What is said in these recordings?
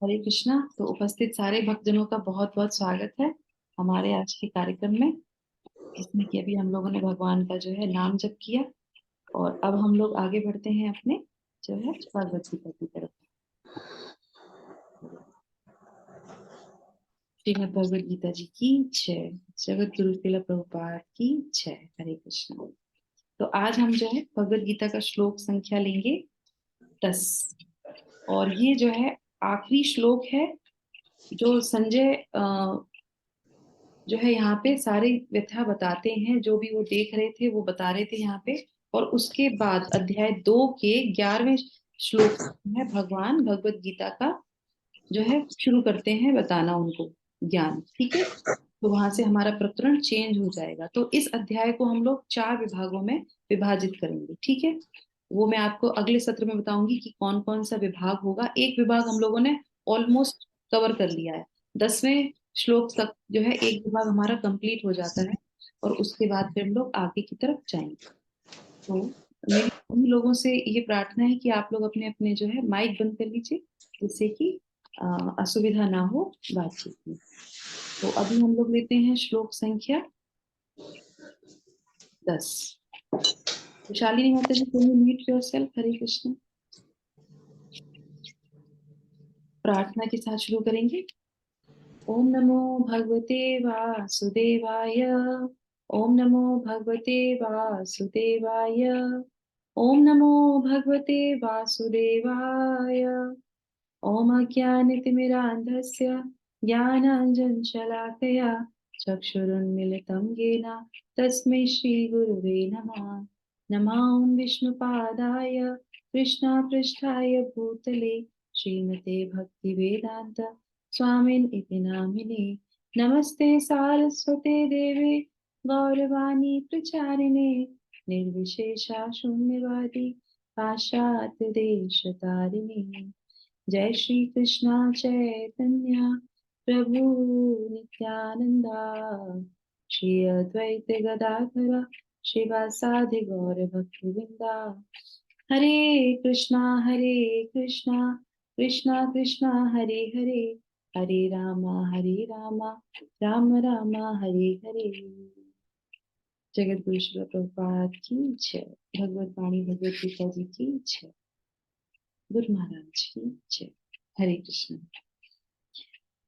हरे कृष्णा। तो उपस्थित सारे भक्तजनों का बहुत बहुत स्वागत है हमारे आज के कार्यक्रम में, जिसमें कि अभी हम लोगों ने भगवान का जो है नाम जप किया। और अब हम लोग आगे बढ़ते हैं अपने जो है भगवत गीता की तरफ। श्रीमद् भगवत गीता जी की जय। जगत गुरु श्रील प्रभुपाद की जय। हरे कृष्णा। तो आज हम जो है भगवत गीता का श्लोक संख्या लेंगे 10। और ये जो है आखिरी श्लोक है जो संजय जो है यहाँ पे सारी व्यथा बताते हैं, जो भी वो देख रहे थे वो बता रहे थे यहाँ पे। और उसके बाद अध्याय 2 के 11वें श्लोक से है भगवान भगवत गीता का जो है शुरू करते हैं बताना उनको ज्ञान। ठीक है, तो वहां से हमारा प्रकरण चेंज हो जाएगा। तो इस अध्याय को हम लोग 4 विभागों में विभाजित करेंगे। ठीक है, वो मैं आपको अगले सत्र में बताऊंगी कि कौन कौन सा विभाग होगा। एक विभाग हम लोगों ने ऑलमोस्ट कवर कर लिया है। 10वें श्लोक तक जो है एक विभाग हमारा कंप्लीट हो जाता है। और उसके बाद फिर हम लोग आगे की तरफ जाएंगे। तो मेरी उन लोगों से ये प्रार्थना है कि आप लोग अपने अपने जो है माइक बंद कर लीजिए, जिससे कि असुविधा ना हो बातचीत में। तो अभी हम लोग लेते हैं श्लोक संख्या 10। शालिनी माता जी, कैन यू म्यूट योरसेल्फ? हरे कृष्ण। प्रार्थना के साथ शुरू करेंगे। ओम नमो भगवते वासुदेवाय। ओम नमो भगवते वासुदेवाय। ओम नमो भगवते वासुदेवाय। ओम अज्ञानतिमिरान्धस्य ज्ञानाञ्जनशलाकया चक्षुरुन्मिलितं येन तस्मै श्रीगुरुवे नमः। नमः ॐ विष्णुपादाय कृष्णपृष्ठाय भूतले श्रीमते भक्तिवेदान्त स्वामिन् इति नामिने। नमस्ते सारस्वते देवे गौरवाणी प्रचारिणे निर्विशेषा शून्यवादी पाश्चात्य देशतारिणे। जय श्री कृष्णा चैतन्य प्रभु नित्यानंदा श्री अद्वैत गदाधर शिवासादि गौर भक्तवृंदा। हरे कृष्णा कृष्णा कृष्णा हरे हरे, हरे राम राम राम हरे हरे। जगत गुरु श्री प्रभुपाद की जय। भगवत वाणी भगवत गीता जी की जय। गुरु महाराज की जय। हरे कृष्ण।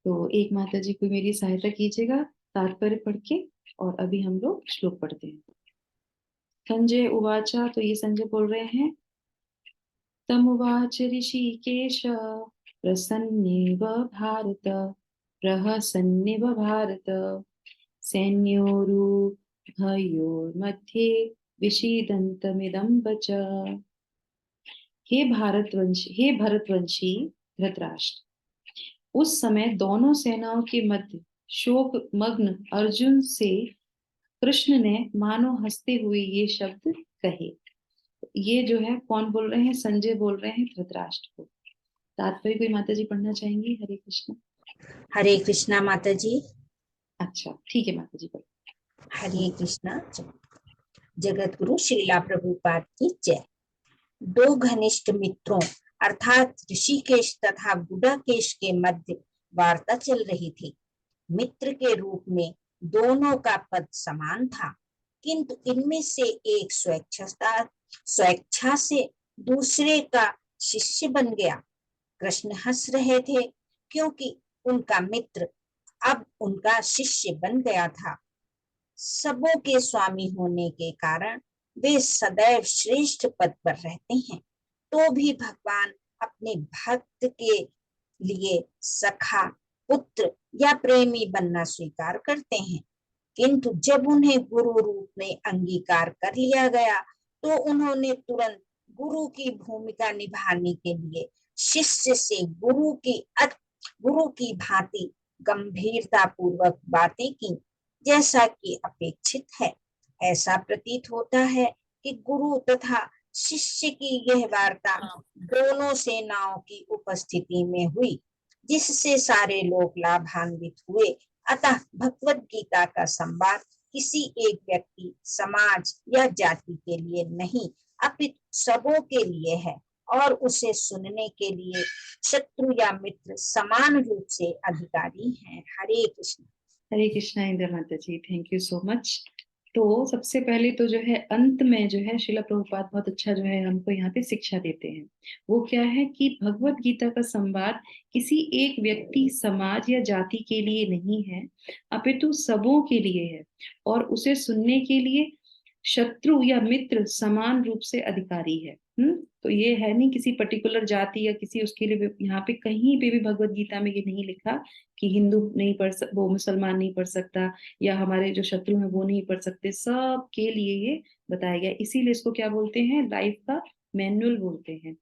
तो एक माता जी को मेरी सहायता कीजिएगा तात्पर्य पढ़ के, और अभी हम लोग श्लोक पढ़ते हैं। संजय उवाचा, तो ये संजय बोल रहे हैं। तमुवाच ऋषिकेश प्रसन्नेव भारत, प्रहसन्नेव भारत, सैन्योरुभयोर्मध्ये विषीदन्तमिदं वच। हे भरतवंशी धृतराष्ट्र, उस समय दोनों सेनाओं के मध्य शोक मग्न अर्जुन से कृष्ण ने मानो हंसते हुए ये शब्द कहे। ये जो है कौन बोल रहे हैं? संजय बोल रहे हैं धृतराष्ट्र को। तात्पर्य कोई माता जी पढ़ना चाहेंगी? हरे कृष्ण। हरे कृष्णा माता जी। अच्छा ठीक है माता जी, बोलो। हरे कृष्णा। जगत गुरु श्रीला प्रभुपाद की जय। दो घनिष्ठ मित्रों अर्थात ऋषिकेश तथा गुडाकेश के मध्य वार्ता चल रही थी। मित्र के रूप में दोनों का पद समान था, किंतु इनमें से एक स्वेच्छा से दूसरे का शिष्य बन गया। कृष्ण हंस रहे थे क्योंकि उनका मित्र अब उनका शिष्य बन गया था। सबों के स्वामी होने के कारण वे सदैव श्रेष्ठ पद पर रहते हैं, तो भी भगवान अपने भक्त के लिए सखा, पुत्र या प्रेमी बनना स्वीकार करते हैं। किंतु जब उन्हें गुरु रूप में अंगीकार कर लिया गया तो उन्होंने तुरंत गुरु की भूमिका निभाने के लिए शिष्य से गुरु की भांति गंभीरता पूर्वक बातें की, जैसा कि अपेक्षित है। ऐसा प्रतीत होता है कि गुरु तथा शिष्य की यह वार्ता दोनों सेनाओं की उपस्थिति में हुई, जिससे सारे लोग लाभान्वित हुए। अतः भगवत गीता का संवाद किसी एक व्यक्ति, समाज या जाति के लिए नहीं, अपितु सबों के लिए है और उसे सुनने के लिए शत्रु या मित्र समान रूप से अधिकारी हैं। हरे कृष्ण। हरे कृष्णा इंद्र माता जी, थैंक यू सो मच। तो सबसे पहले तो जो है अंत में जो है शिला प्रभुपाद बहुत अच्छा जो है हमको यहाँ पे शिक्षा देते हैं। वो क्या है कि भगवत गीता का संवाद किसी एक व्यक्ति, समाज या जाति के लिए नहीं है, अपितु सबों के लिए है। और उसे सुनने के लिए शत्रु या मित्र समान रूप से अधिकारी है। तो ये है नहीं किसी पर्टिकुलर जाति या किसी उसके लिए यहाँ पे कहीं पे भी भगवत गीता में ये नहीं लिखा कि हिंदू नहीं पढ़ सक, वो मुसलमान नहीं पढ़ सकता, या हमारे जो शत्रु हैं वो नहीं पढ़ सकते। सब के लिए ये बताया गया, इसीलिए इसको क्या बोलते हैं, लाइफ का मैनुअल बोलते हैं,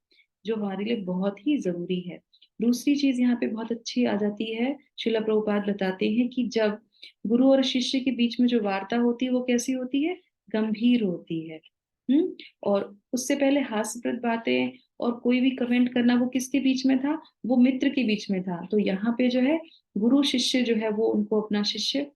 जो हमारे लिए बहुत ही जरूरी है। दूसरी चीज यहाँ पे बहुत अच्छी आ जाती है, शिला प्रभुपाद बताते हैं कि जब गुरु और शिष्य के बीच में जो वार्ता होती है वो कैसी होती है, गंभीर होती है। और उससे पहले हास्यप्रद बातें और कोई भी कमेंट करना वो किसके बीच में था, वो मित्र के बीच में था। तो यहाँ पे जो है गुरु शिष्य जो है वो उनको अपना शिष्य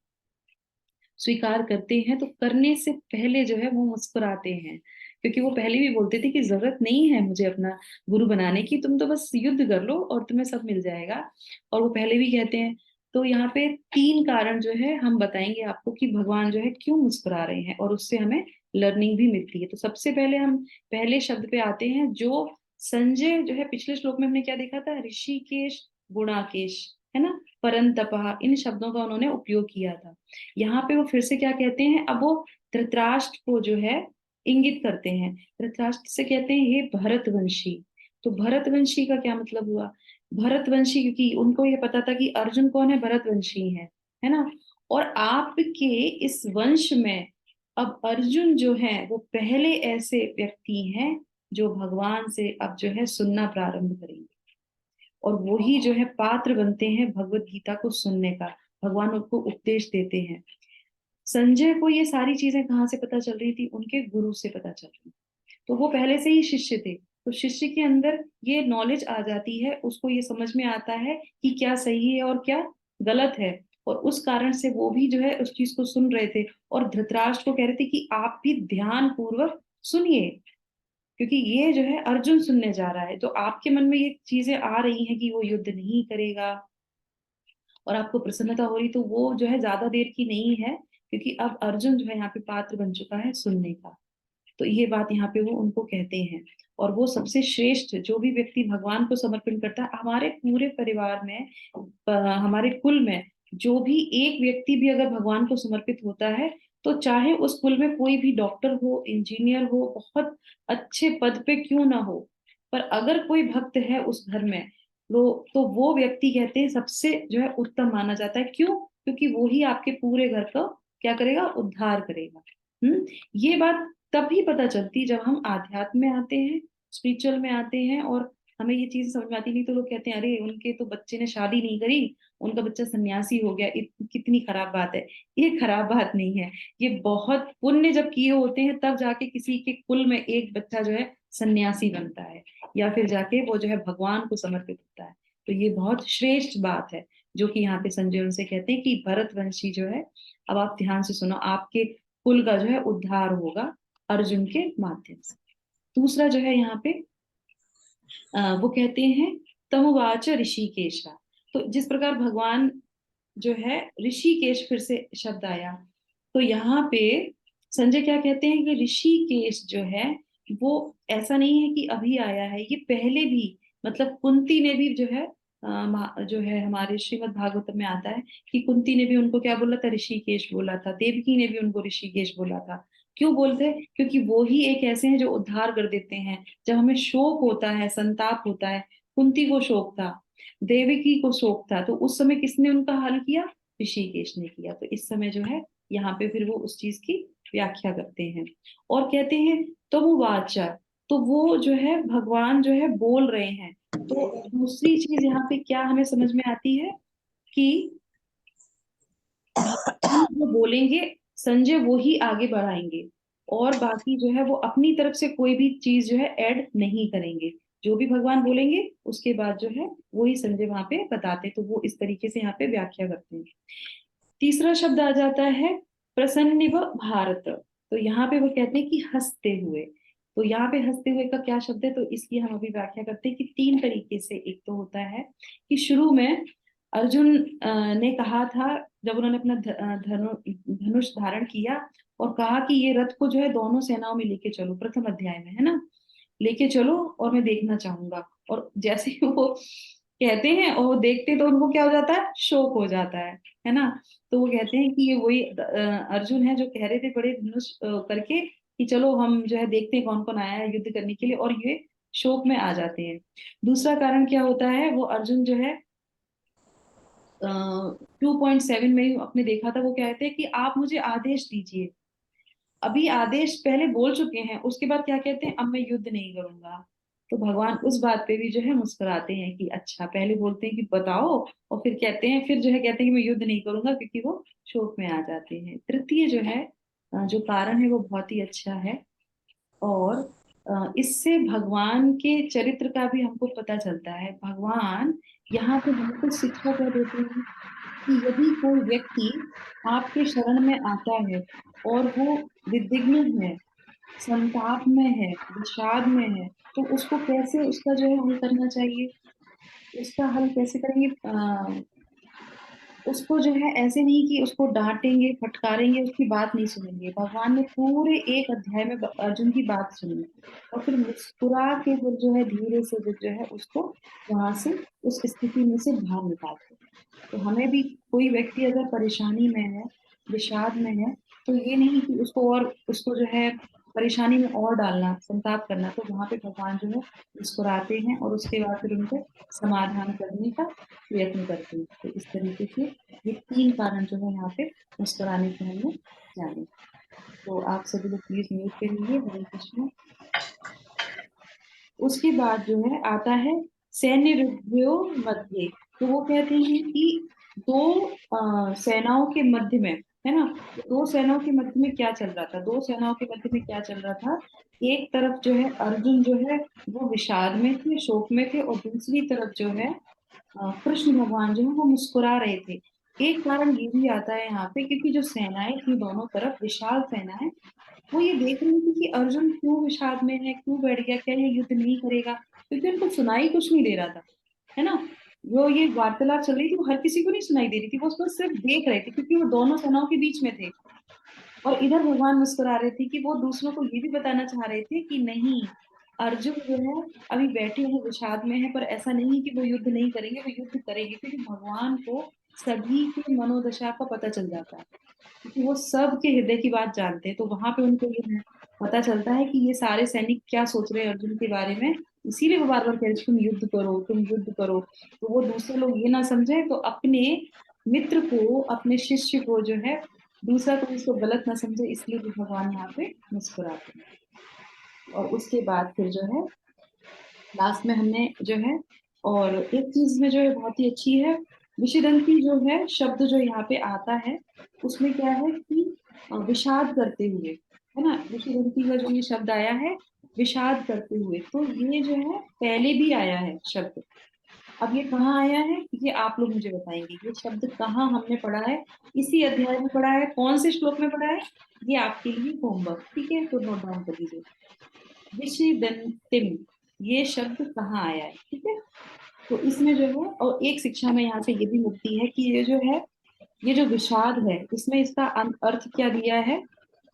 स्वीकार करते हैं, तो करने से पहले जो है वो मुस्कुराते हैं, क्योंकि वो पहले भी बोलते थे कि जरूरत नहीं है मुझे अपना गुरु बनाने की, तुम तो बस युद्ध कर लो और तुम्हें सब मिल जाएगा। और वो पहले भी कहते हैं। तो यहाँ पे तीन कारण जो है हम बताएंगे आपको कि भगवान जो है क्यों मुस्कुरा रहे हैं, और उससे हमें लर्निंग भी मिलती है। तो सबसे पहले हम पहले शब्द पे आते हैं, जो संजय जो है पिछले श्लोक में हमने क्या देखा था, ऋषिकेश, गुणाकेश, है ना, परंतपा, इन शब्दों का उन्होंने उपयोग किया था। यहाँ पे वो फिर से क्या कहते हैं, अब वो धृतराष्ट्र को जो है इंगित करते हैं। धृतराष्ट्र से कहते हैं हे भरतवंशी। तो भरतवंशी का क्या मतलब हुआ, भरतवंशी, क्योंकि उनको ये पता था कि अर्जुन कौन है, भरतवंशी है ना। और आपके इस वंश में अब अर्जुन जो है वो पहले ऐसे व्यक्ति हैं जो भगवान से अब जो है सुनना प्रारंभ करेंगे, और वो ही जो है पात्र बनते हैं भगवत गीता को सुनने का। भगवान उनको उपदेश देते हैं। संजय को ये सारी चीजें कहाँ से पता चल रही थी, उनके गुरु से पता चल रही। तो वो पहले से ही शिष्य थे, तो शिष्य के अंदर ये नॉलेज आ जाती है, उसको ये समझ में आता है कि क्या सही है और क्या गलत है। और उस कारण से वो भी जो है उस चीज को सुन रहे थे, और धृतराष्ट्र को कह रहे थे कि आप भी ध्यान पूर्वक सुनिए, क्योंकि ये जो है अर्जुन सुनने जा रहा है। तो आपके मन में ये चीजें आ रही हैं कि वो युद्ध नहीं करेगा, और आपको प्रसन्नता हो रही, तो वो जो है ज्यादा देर की नहीं है, क्योंकि अब अर्जुन जो है यहाँ पे पात्र बन चुका है सुनने का। तो ये बात यहाँ पे वो उनको कहते हैं। और वो सबसे श्रेष्ठ जो भी व्यक्ति भगवान को समर्पण करता है, हमारे पूरे परिवार में, हमारे कुल में जो भी एक व्यक्ति भी अगर भगवान को समर्पित होता है, तो चाहे उस कुल में कोई भी डॉक्टर हो, इंजीनियर हो, बहुत अच्छे पद पे क्यों ना हो, पर अगर कोई भक्त है उस घर में, तो वो व्यक्ति कहते हैं सबसे जो है उत्तम माना जाता है। क्यों, क्योंकि वो ही आपके पूरे घर का क्या करेगा, उद्धार करेगा। ये बात तभी पता चलती जब हम आध्यात्म में आते हैं, स्पिरिचुअल में आते हैं, और हमें ये चीज समझ में आती। नहीं तो लोग कहते हैं अरे उनके तो बच्चे ने शादी नहीं करी, उनका बच्चा सन्यासी हो गया, कितनी खराब बात है। ये खराब बात नहीं है, ये बहुत पुण्य जब किए होते हैं तब जाके किसी के कुल में एक बच्चा जो है सन्यासी बनता है, या फिर जाके वो जो है भगवान को समर्पित होता है। तो ये बहुत श्रेष्ठ बात है, जो कि यहाँ पे संजय उनसे कहते हैं कि भरतवंशी जो है, अब आप ध्यान से सुनो, आपके कुल का जो है उद्धार होगा अर्जुन के माध्यम से। दूसरा जो है यहाँ पे वो कहते हैं तमुवाच ऋषिकेशा। तो जिस प्रकार भगवान जो है ऋषिकेश, फिर से शब्द आया, तो यहाँ पे संजय क्या कहते हैं कि ऋषिकेश जो है वो ऐसा नहीं है कि अभी आया है, ये पहले भी, मतलब कुंती ने भी जो है जो है हमारे श्रीमद् भागवतम में आता है कि कुंती ने भी उनको क्या बोला था, ऋषिकेश बोला था। देवकी ने भी उनको ऋषिकेश बोला था। क्यों बोलते हैं, क्योंकि वो ही एक ऐसे हैं जो उद्धार कर देते हैं जब हमें शोक होता है, संताप होता है। कुंती को शोक था, देवकी को शोक था, तो उस समय किसने उनका हल किया, ऋषिकेश ने किया। तो इस समय जो है यहाँ पे फिर वो उस चीज की व्याख्या करते हैं, और कहते हैं तो वो वाचा, तो वो जो है भगवान जो है बोल रहे हैं। तो दूसरी चीज यहाँ पे क्या हमें समझ में आती है कि भगवान जो बोलेंगे संजय वो ही आगे बढ़ाएंगे, और बाकी जो है वो अपनी तरफ से कोई भी चीज जो है ऐड नहीं करेंगे। जो भी भगवान बोलेंगे उसके बाद जो है वो ही संजय वहां पे बताते, तो वो इस तरीके से यहाँ पे व्याख्या करते हैं। तीसरा शब्द आ जाता है प्रसन्निव भारत। तो यहाँ पे वो कहते हैं कि हंसते हुए, तो यहाँ पे हंसते हुए का क्या शब्द है, तो इसकी हम अभी व्याख्या करते हैं कि 3 तरीके से। एक तो होता है कि शुरू में अर्जुन ने कहा था, जब उन्होंने अपना धनुष धारण किया और कहा कि ये रथ को जो है दोनों सेनाओं में लेके चलो, प्रथम अध्याय में है ना, लेके चलो और मैं देखना चाहूंगा। और जैसे ही वो कहते हैं और वो देखते तो उनको क्या हो जाता है, शोक हो जाता है ना। तो वो कहते हैं कि ये वही अर्जुन है जो कह रहे थे बड़े धनुष करके कि चलो हम जो है देखते हैं कौन कौन आया है युद्ध करने के लिए, और ये शोक में आ जाते हैं। दूसरा कारण क्या होता है, वो अर्जुन जो है 2.7 में ही आपने देखा था, वो कहते हैं कि आप मुझे आदेश दीजिए। अभी आदेश पहले बोल चुके हैं, उसके बाद क्या कहते हैं, अब मैं युद्ध नहीं करूंगा। तो भगवान उस बात पे भी जो है मुस्कुराते हैं कि अच्छा, पहले बोलते हैं कि बताओ, और फिर कहते हैं, फिर जो है कहते हैं कि मैं युद्ध नहीं करूंगा, क्योंकि वो शोक में आ जाते हैं। तृतीय जो है जो कारण है वो बहुत ही अच्छा है। और इससे भगवान के चरित्र का भी हमको पता चलता है। भगवान यहाँ पे हमको शिक्षा क्या देते हैं कि यदि कोई व्यक्ति आपके शरण में आता है और वो विद्विग्न है, संताप में है, विषाद में है, तो उसको कैसे, उसका जो है हल करना चाहिए। उसका हल कैसे करेंगे, उसको जो है ऐसे नहीं कि उसको डांटेंगे फटकारेंगे, उसकी बात नहीं सुनेंगे। भगवान ने पूरे एक अध्याय में अर्जुन की बात सुनी और फिर मुस्कुरा के फिर जो है धीरे से फिर जो है उसको वहां से, उस स्थिति में से बाहर निकालते। तो हमें भी कोई व्यक्ति अगर परेशानी में है, विषाद में है, तो ये नहीं कि उसको और उसको जो है परेशानी में और डालना, संताप करना। तो वहां पे भगवान जो है मुस्कुराते हैं और उसके बाद फिर उनको समाधान करने का प्रयत्न करते हैं। तो इस तरीके से ये 3 कारण जो है यहाँ पे मुस्कुराने के हमने जाने। तो आप सभी लोग प्लीज म्यूट पे रहिए। हरे कृष्ण। उसके बाद जो है आता है सैन्य ऋग्वेयो मध्य। तो वो कहते हैं कि दो सेनाओं के मध्य में, है ना, तो दो सेनाओं के मध्य में क्या चल रहा था, दो सेनाओं के मध्य में क्या चल रहा था। एक तरफ जो है अर्जुन जो है वो विषाद में थे, शोक में थे, और दूसरी तरफ जो है कृष्ण भगवान जो है वो मुस्कुरा रहे थे। एक कारण ये भी आता है यहाँ पे, क्योंकि जो सेनाएं थी दोनों तरफ, विशाल सेनाएं, वो ये देख रही थी कि अर्जुन क्यों विषाद में है, क्यों बैठ गया, क्या ये युद्ध नहीं करेगा, क्योंकि उनको सुनाई कुछ नहीं दे रहा था, है ना। वो ये वार्तालाप चल रही थी, वो हर किसी को नहीं सुनाई दे रही थी, वो उसको सिर्फ देख रहे थे, क्योंकि वो दोनों सेनाओं के बीच में थे। और इधर भगवान मुस्कुरा रहे थे कि वो दूसरों को ये भी बताना चाह रहे थे कि नहीं, अर्जुन जो है अभी बैठे हैं विषाद में है, पर ऐसा नहीं कि वो युद्ध नहीं करेंगे, वो युद्ध करेंगे, क्योंकि भगवान को सभी के मनोदशा का पता चल जाता है, क्योंकि वो सबके हृदय की बात जानते हैं। तो वहां पे उनको ये पता चलता है कि ये सारे सैनिक क्या सोच रहे हैं अर्जुन के बारे में। इसीलिए वो बार बार कह रहे हैं, तुम युद्ध करो, तुम युद्ध करो। तो वो दूसरे लोग ये ना समझे, तो अपने मित्र को, अपने शिष्य को जो है दूसरा कोई इसको गलत ना समझे, इसलिए भी भगवान यहाँ पे मुस्कुराते हैं। और उसके बाद फिर जो है लास्ट में हमने जो है, और एक चीज में जो है बहुत ही अच्छी है, विषिदंती जो है शब्द जो यहाँ पे आता है, उसमें क्या है कि विषाद करते हुए, है ना। विषिदंती का जो ये शब्द आया है, विषाद करते हुए, तो ये जो है पहले भी आया है शब्द। अब ये कहाँ आया है, ये आप लोग मुझे बताएंगे, ये शब्द कहाँ हमने पढ़ा है, इसी अध्याय में पढ़ा है, कौन से श्लोक में पढ़ा है। ये आपके लिए होमवर्क, ठीक है, तो नोट डाउन कर लीजिए। विषिदंतिम, ये शब्द कहाँ आया है, ठीक है। तो इसमें जो है, और एक शिक्षा में यहाँ से ये भी मिलती है कि ये जो है, ये जो विषाद है, इसमें इसका अर्थ क्या दिया है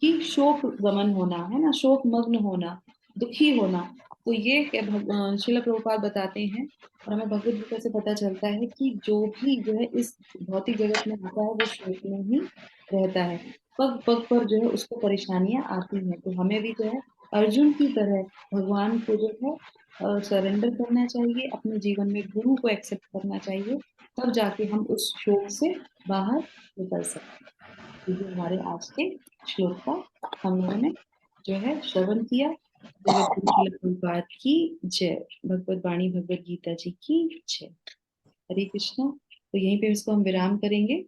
कि शोक गमन होना, है ना, शोक मग्न होना, दुखी होना। तो ये श्रील प्रभुपाद बताते हैं, और हमें भगवत गीता से पता चलता है कि जो भी जो है इस भौतिक जगत में आता है वो शोक में ही रहता है। पग पग पर जो है उसको परेशानियां आती हैं। तो हमें भी जो है अर्जुन की तरह भगवान को जो है सरेंडर करना चाहिए, अपने जीवन में गुरु को एक्सेप्ट करना चाहिए, तब जाके हम उस शोक से बाहर निकल सकते हैं। ये हमारे आज के श्लोक का हम लोगों ने जो है श्रवण किया। जगत गुरु श्रील प्रभुपाद की जय। भगवत वाणी भगवत गीता जी की जय। हरे कृष्णा। तो यहीं पे इसको हम विराम करेंगे।